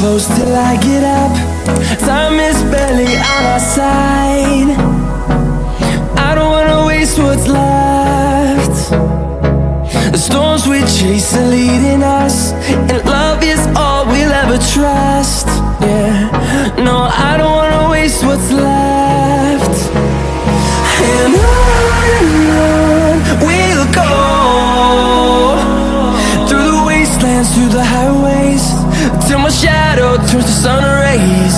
close till I get up. Time is barely on our side. I don't wanna waste what's left. The storms we chase are leading us, and love is all we'll ever trust. Yeah, no, I don't wanna waste what's left. And on we'll go, through the wastelands, through the highways, till my shadow turns to sun rays.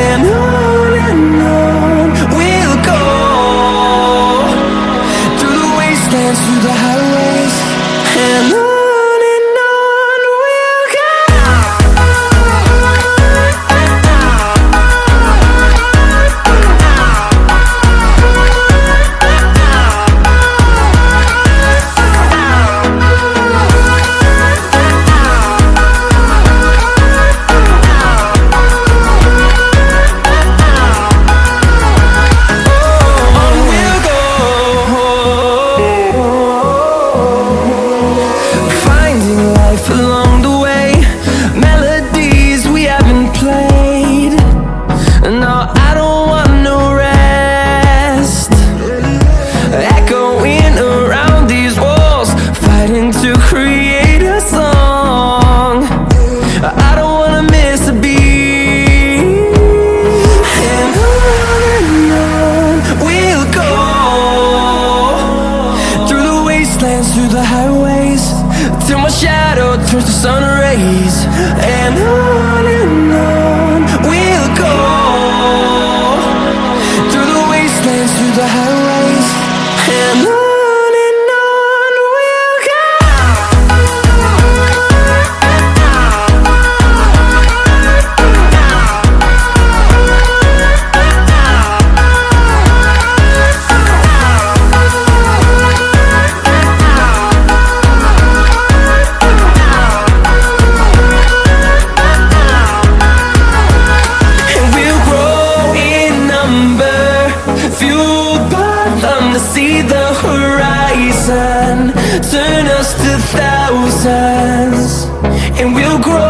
And on we'll go, through the wastelands, through the highways, and on. Through the highways, till my shadow turns to sun rays. And on we'll go, through the wastelands, through the highways, and on we'll go. See the horizon turn us to thousands, and we'll grow